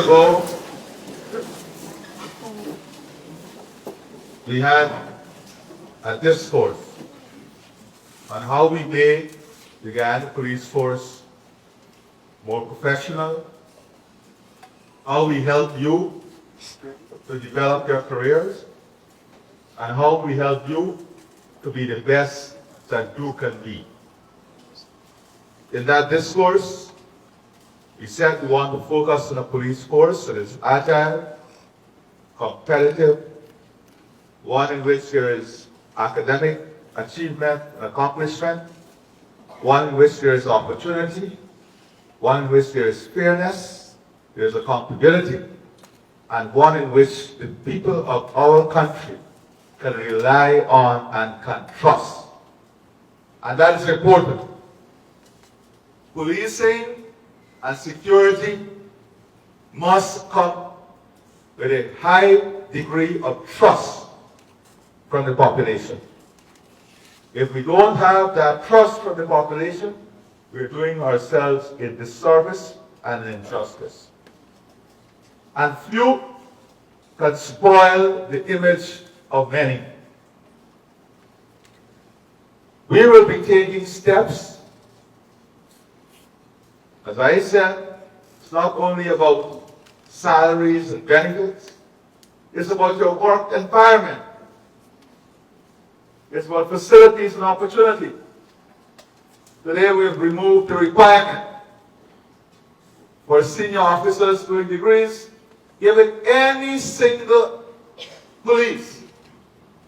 ago, we had a discourse on how we make the Guyana police force more professional, how we help you to develop your careers, and how we help you to be the best that you can be. In that discourse, we said we want to focus on a police force that is agile, competitive, one in which there is academic achievement and accomplishment, one in which there is opportunity, one in which there is fairness, there is accountability, and one in which the people of our country can rely on and can trust. And that is important. Policing and security must come with a high degree of trust from the population. If we don't have that trust from the population, we're doing ourselves a disservice and an injustice. And few can spoil the image of many. We will be taking steps. As I said, it's not only about salaries and benefits, it's about your work environment. It's about facilities and opportunity. Today we have removed the requirement for senior officers doing degrees, giving any single police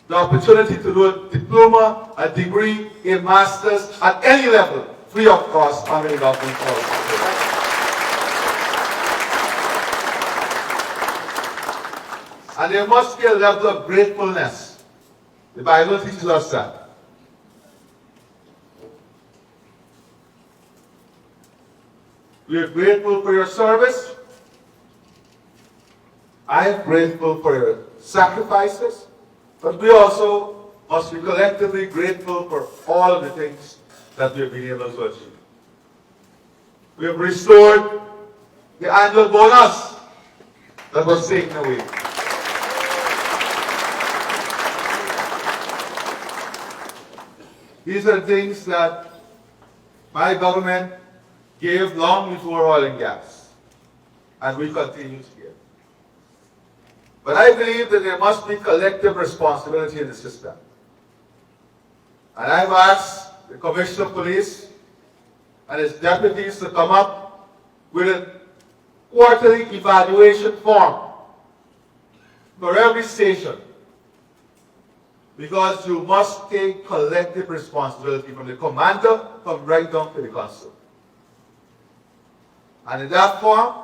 the opportunity to do a diploma, a degree, a master's at any level, free of cost under the government policy. And there must be a level of gratefulness. The Bible teaches us that. We are grateful for your service. I am grateful for your sacrifices. But we also must be collectively grateful for all of the things that we have been able to achieve. We have restored the annual bonus that was taken away. These are things that my government gave long before oil and gas, and we continue to give. But I believe that there must be collective responsibility in the system. And I've asked the Commissioner of Police and his deputies to come up with a quarterly evaluation form for every station, because you must take collective responsibility from the commander, from right down to the constable. And in that form,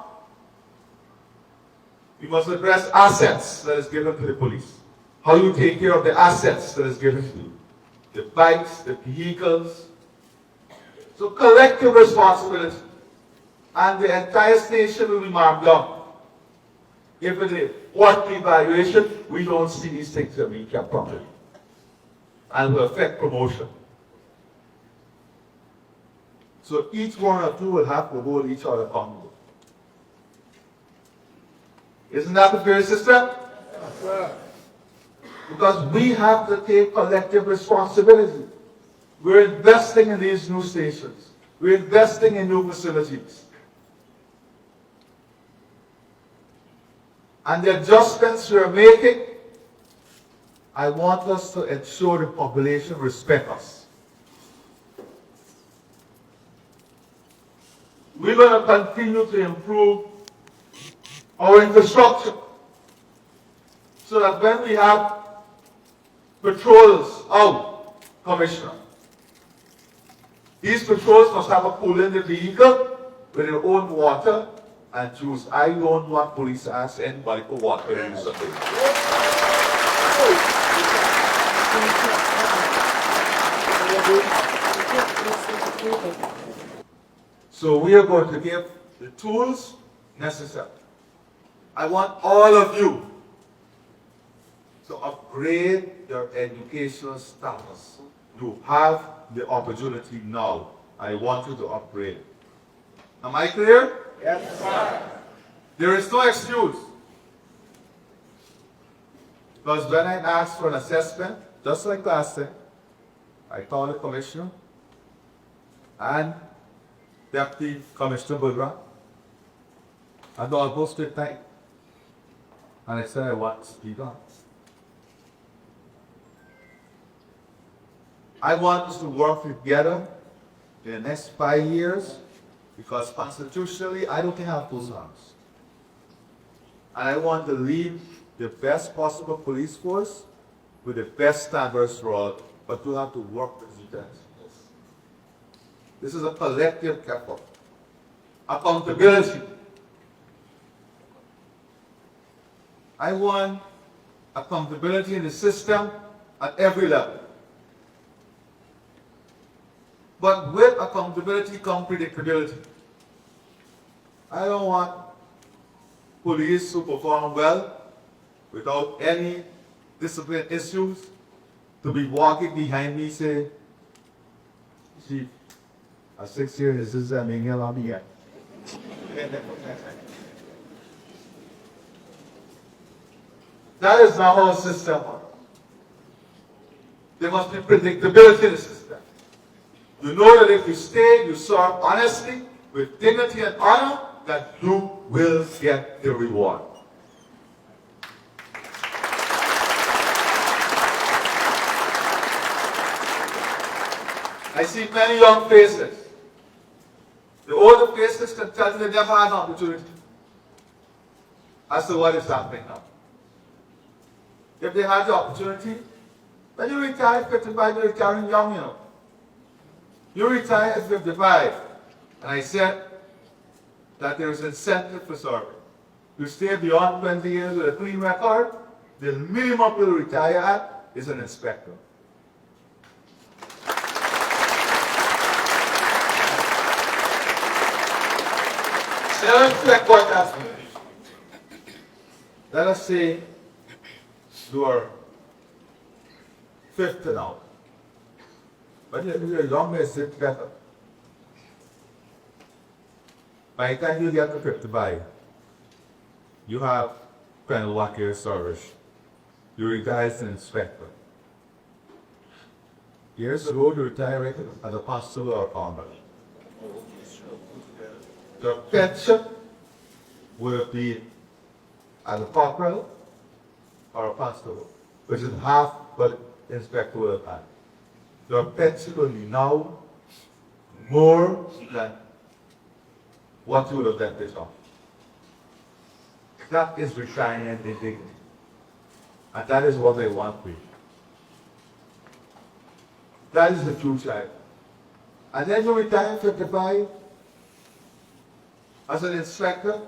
we must address assets that is given to the police. How you take care of the assets that is given to you. The bikes, the vehicles. So collective responsibility. And the entire station will be marked down. If in the quarterly evaluation, we don't see these things that we kept properly. And will affect promotion. So each one or two will have to hold each other accountable. Isn't that the fair system? Yes, sir. Because we have to take collective responsibility. We're investing in these new stations. We're investing in new facilities. And the adjustments we're making, I want us to ensure the population respect us. We're going to continue to improve our infrastructure so that when we have patrols out, Commissioner, these patrols must have a pool in the vehicle with their own water and juice. I don't want police to ask anybody for water to use something. So we are going to give the tools necessary. I want all of you to upgrade your educational status. You have the opportunity now. I want you to upgrade. Am I clear? Yes, sir. There is no excuse. Because when I asked for an assessment, just like last time, I called the commissioner and Deputy Commissioner Budra and almost at night. And I said I want to speak on. I want us to work together in the next 5 years because constitutionally I don't think I have two sons. And I want to leave the best possible police force with the best standards for all, but we have to work with each other. This is a collective effort. Accountability. I want accountability in the system at every level. But with accountability comes predictability. I don't want police who perform well without any discipline issues to be walking behind me saying, Chief, at 6 years, this is a mingel on me yet. That is not how a system works. There must be predictability in the system. You know that if you stay, you serve honestly, with dignity and honor, that you will get the reward. I see many young faces. The older faces can tell you they never had an opportunity as to what is happening now. If they had the opportunity, when you retire at 55, you're retiring young, you know. You retire at 55, and I said that there is incentive for serving. You stay beyond 20 years with a clean record, the minimum you'll retire at is an inspector. Let us say you are 50 now. But you're young, it's better. By the time you get to 55, you have kind of lucky service. You retire as an inspector. Years ago, you retired as a pastor or farmer. Your pension will be as a corporal or a pastor, which is half what the inspector will have. Your pension will be now more than what you would have done this off. That is retirement in dignity. And that is what they want for you. That is the future. And then you retire at 55 as an inspector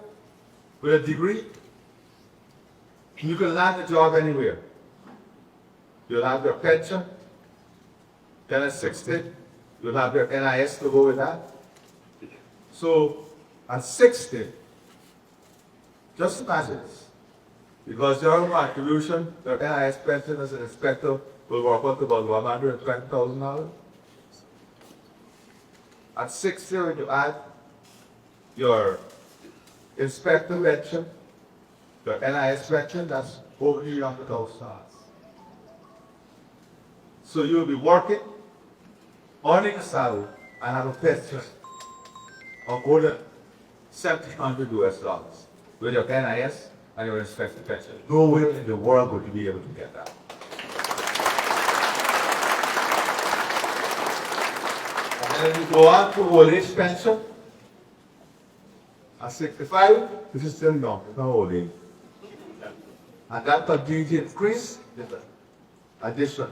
with a degree. You can land a job anywhere. You'll have your pension. Then at 60, you'll have your NIS to go with that. So at 60, just imagine this. Because your contribution, your NIS pension as an inspector will work out to about $120,000. At 60, when you add your inspector pension, your NIS pension, that's over $300,000. So you'll be working, earning a salary, and have a pension of more than $1,700 US with your NIS and your inspector pension. Nowhere in the world would you be able to get that. And then you go on to old age pension. At 65, this is still young, it's not old age. And that continues to increase with the addition.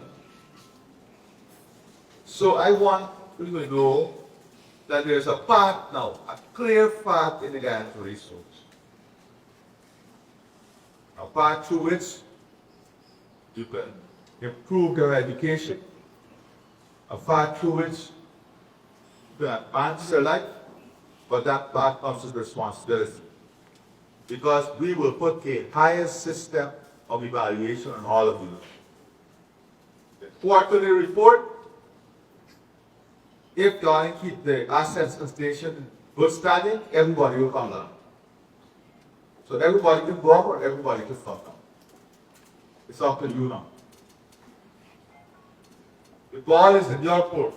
So I want you to know that there's a path now, a clear path in the Guyana resource. A path through which you can improve your education, a path through which you can advance your life, but that path comes with responsibility. Because we will put a higher system of evaluation on all of you. The quarterly report, if you want to keep the assets and station in good standing, everybody will come down. So everybody can go up or everybody can stop now. It's up to you now. The ball is in your court.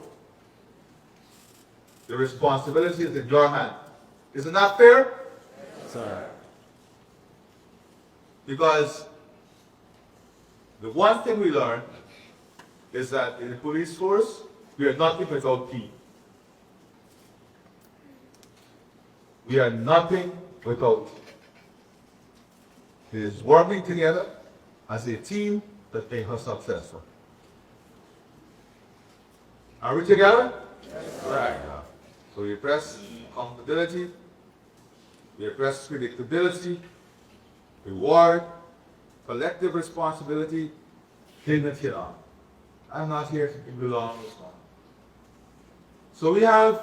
The responsibility is in your hand. Isn't that fair? Sir. Because the one thing we learned is that in the police force, we are nothing without team. We are nothing without team. It is working together as a team that makes us successful. Are we together? Yes. Right. So we press accountability, we press predictability, reward, collective responsibility, dignity on. I'm not here to belong this one. So we have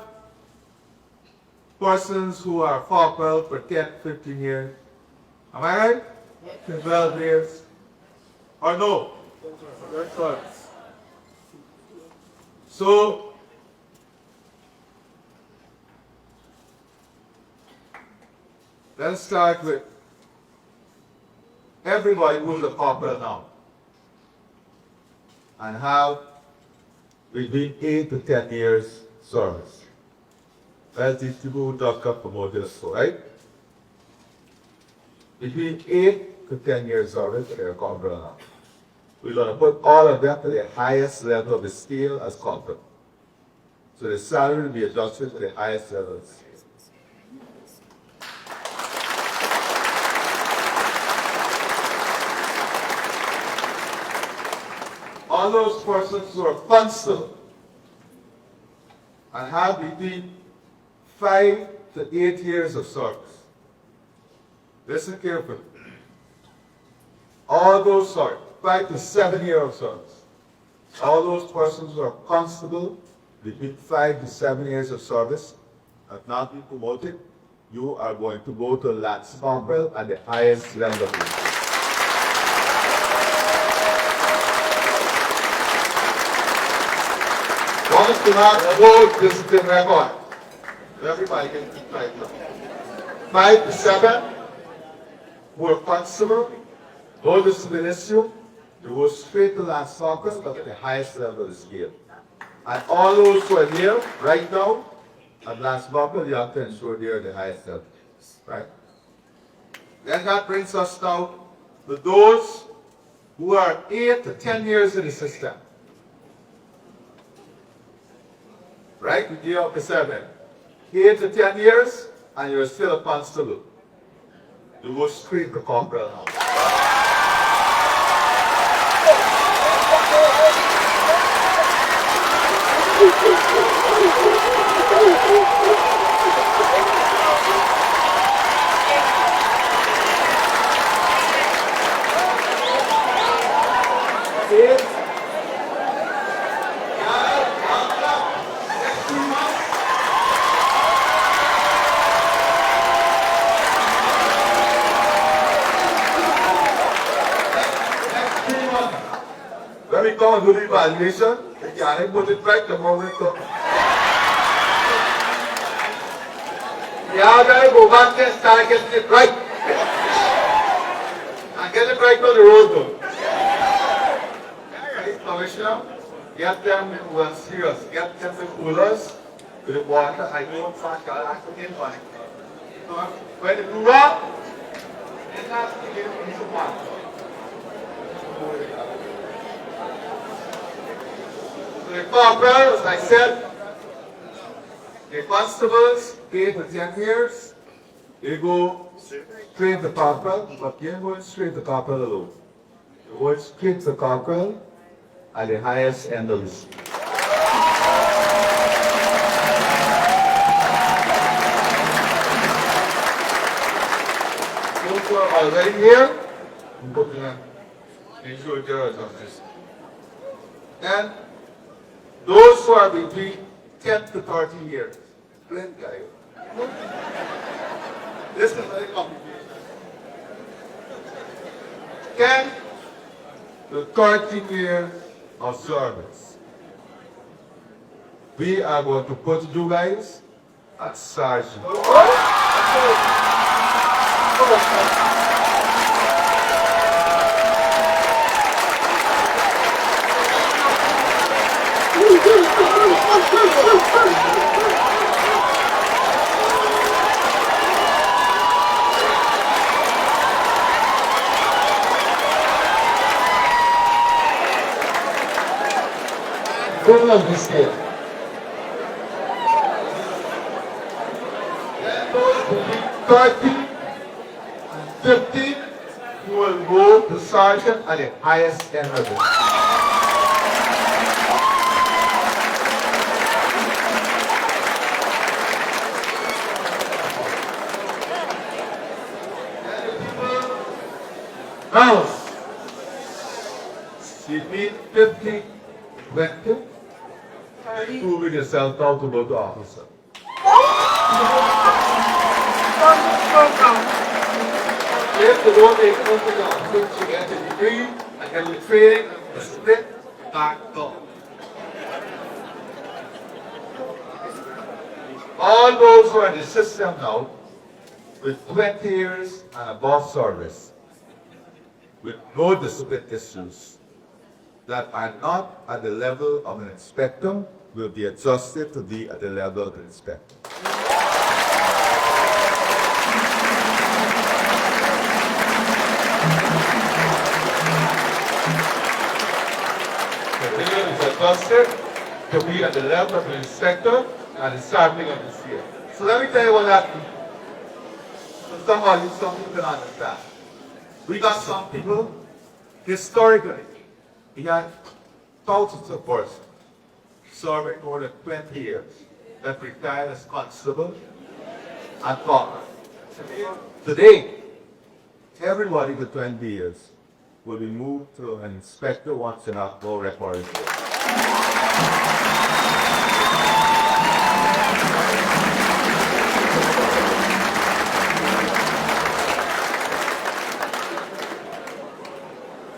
persons who are corporal for 10, 15 years. Am I right? 12 years. Or no? That's right. So, let's start with everybody who's a corporal now and have between 8 to 10 years service. That's the people who don't come promoted, right? Between 8 to 10 years service, they're a corporal now. We're going to put all of them to the highest level of the scale as corporal. So the salary will be adjusted to the highest levels. All those persons who are constable and have between 5 to 8 years of service. Listen carefully. All those, 5 to 7 years of service. All those persons who are constable between 5 to 7 years of service have not been promoted. You are going to go to Lance Corporal at the highest level of the Once you have a whole discipline record, everybody can keep track of it. 5 to 7 who are constable, no discipline issue, you go straight to Lance Corporal, but at the highest level of the scale. And all those who are here right now at Lance Corporal, you have to ensure they are the highest level. Right? Then that brings us now to those who are 8 to 10 years in the system. Right? We give up the 7. 8 to 10 years, and you're still a constable. You go straight to corporal now. When we come and do the evaluation, we can put it right the moment we come. Yeah, guys, go back there and start getting it right. And get it right on the road though. Right, Commissioner? Get them who are serious. Get them with coolers, with the water. I don't find that in money. When they do that, it has to give me some water. The corporals, as I said, the constables, 8 to 10 years, they go straight to corporal, but you're going straight to corporal alone. You're going straight to corporal at the highest end of the scale. Those who are already here, go to them. Ensure there is justice. And those who are between 10 to 30 years. Plain guy. This is very complicated. 10 to 30 years of service. We are going to put you guys at sergeant. Full of this year. Then those between 30 and 50 who will go to sergeant at the highest end of it. Now, between 50, 20, proving yourself out to go to officer. If you don't take over the office, you get a degree, and then you training, you split, back up. All those who are in the system now, with 20 years and above service, with no discipline issues, that are not at the level of an inspector will be adjusted to be at the level of an inspector. The level is adjusted to be at the level of an inspector and the starting of this year. So let me tell you what that means. So somebody, some people can understand. We got some people, historically, we had thousands of persons serving more than 20 years that retired as constable and corporal. Today, everybody with 20 years will be moved to an inspector once in a no record.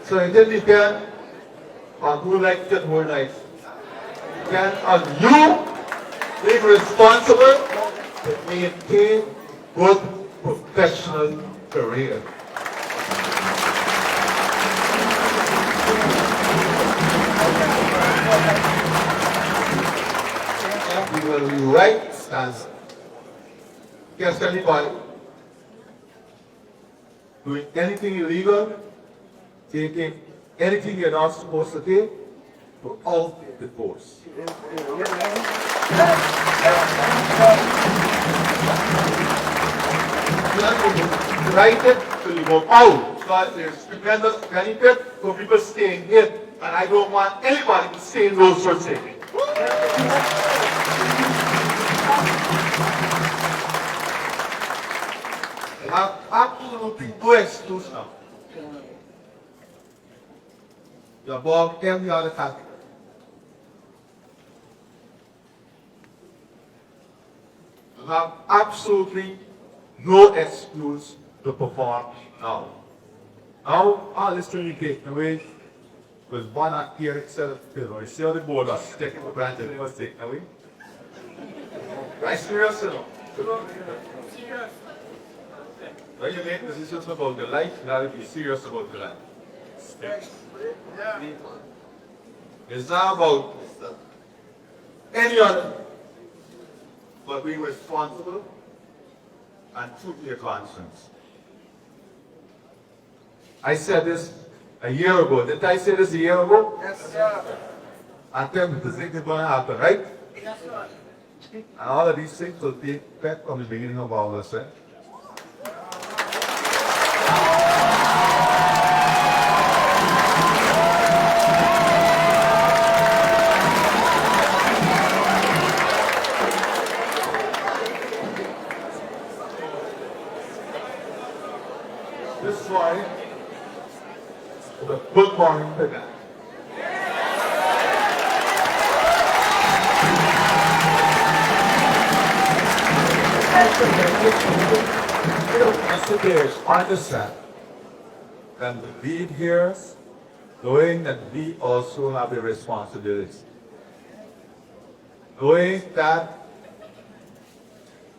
So it didn't depend on who liked it more nice. It depends on you being responsible to maintain good professional career. And you will be right as against anybody doing anything illegal, taking anything you're not supposed to take, to out the force. Write it till you go out, because there's tremendous benefit for people staying in, and I don't want anybody to stay in those sorts of things. I have absolutely no excuse now. You're above every other country. You have absolutely no excuse to perform now. Now, all this training taken away was one act here instead of two. You see how the board was taken for granted, it was taken away. Right, serious, you know? Serious. When you make decisions about the life, you have to be serious about the life. It's not about any other, but being responsible and true to your conscience. I said this a year ago. Didn't I say this a year ago? Yes, sir. And tell me the thing is going to happen, right? Yes, sir. And all of these things will take effect from the beginning of all this. This is why the good morning to them. Understand and be here, knowing that we also have a responsibility. Knowing that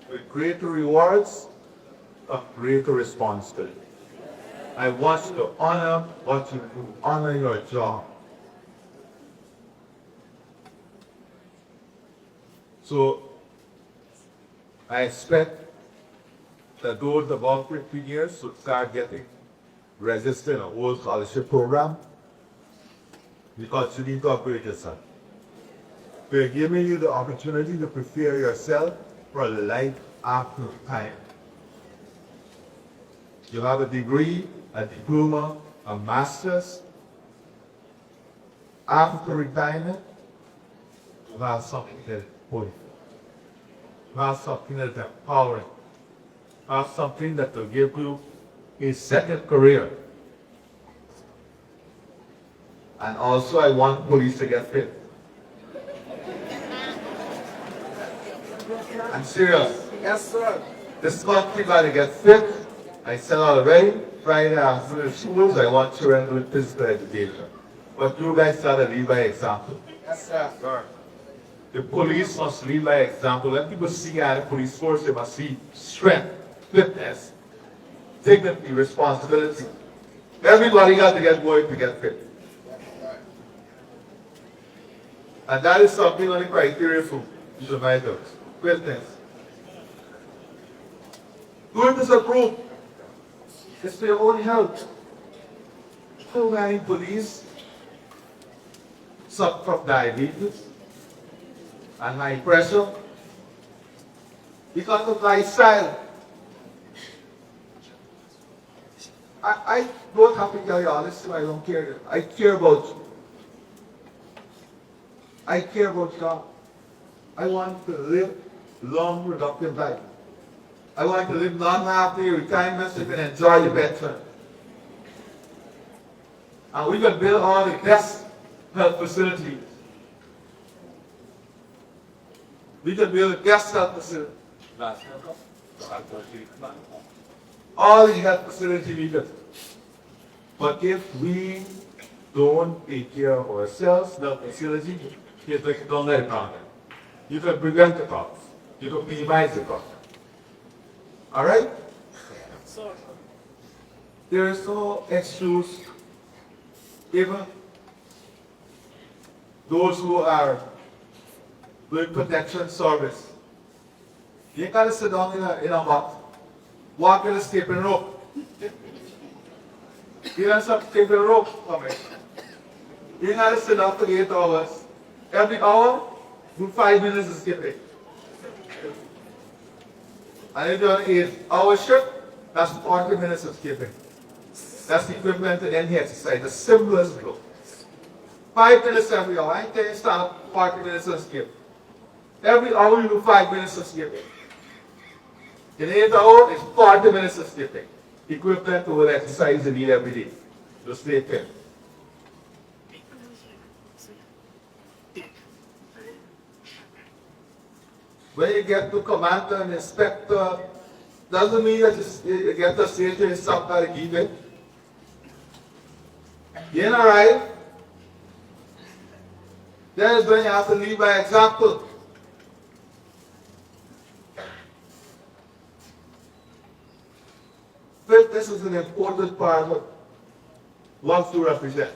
with greater rewards of greater responsibility. I want you to honor what you do, honor your job. So I expect that those above 50 years should start getting registered in a whole scholarship program because you need to upgrade yourself. We're giving you the opportunity to prepare yourself for life after retirement. You have a degree, a diploma, a master's. After retirement, you have something that is important. You have something that is empowering. You have something that will give you a second career. And also, I want police to get fit. I'm serious. Yes, sir. This country got to get fit. I said already, Friday after schools, I want children doing physical education. But you guys got to lead by example. Yes, sir. Sir. The police must lead by example. When people see the police force, they must see strength, fitness, dignity, responsibility. Everybody got to get going to get fit. And that is something on the criteria for survivors. Fitness. Do it as a group. It's for your own health. So many police suffer from diabetes and high pressure because of lifestyle. I don't have to tell you honestly, I don't care. I care about you. I care about God. I want to live long, productive life. I want to live long after your retirement so you can enjoy your pension. And we can build all the best health facilities. We can build the best health facilities. All the health facilities we can. But if we don't take care of ourselves, the facility, don't let it happen. You can prevent the cost. You can minimize the cost. All right? There is no excuse. Even those who are doing protection service, you gotta sit down in a box, walk in a skipping rope. You gotta stop skipping rope for me. You gotta sit down for 8 hours. Every hour, do 5 minutes of skipping. And if you're on an 8-hour shift, that's 40 minutes of skipping. That's the equivalent to any exercise, the simplest goal. 5 minutes every hour. I tell you, start 40 minutes of skip. Every hour you do 5 minutes of skipping. In 8 hours, it's 40 minutes of skipping. Equivalent to what exercise you need every day to stay fit. When you get to commander and inspector, doesn't mean that you get to say to yourself that you give it. You ain't arrive. That is when you have to lead by example. Fitness is an important part of what to represent.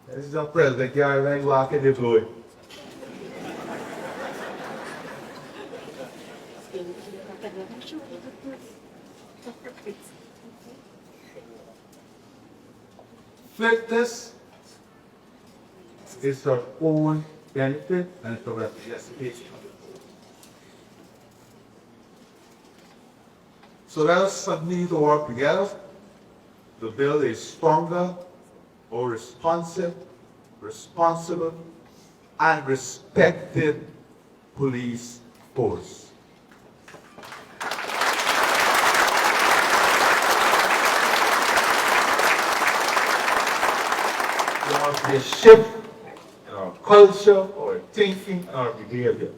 This is our president, Guyana, walking the floor. Fitness is our own benefit and it's a representation. So let us need to work together to build a stronger, more responsive, responsible, and respected police force. There must be a shift in our culture, our thinking, and our behavior.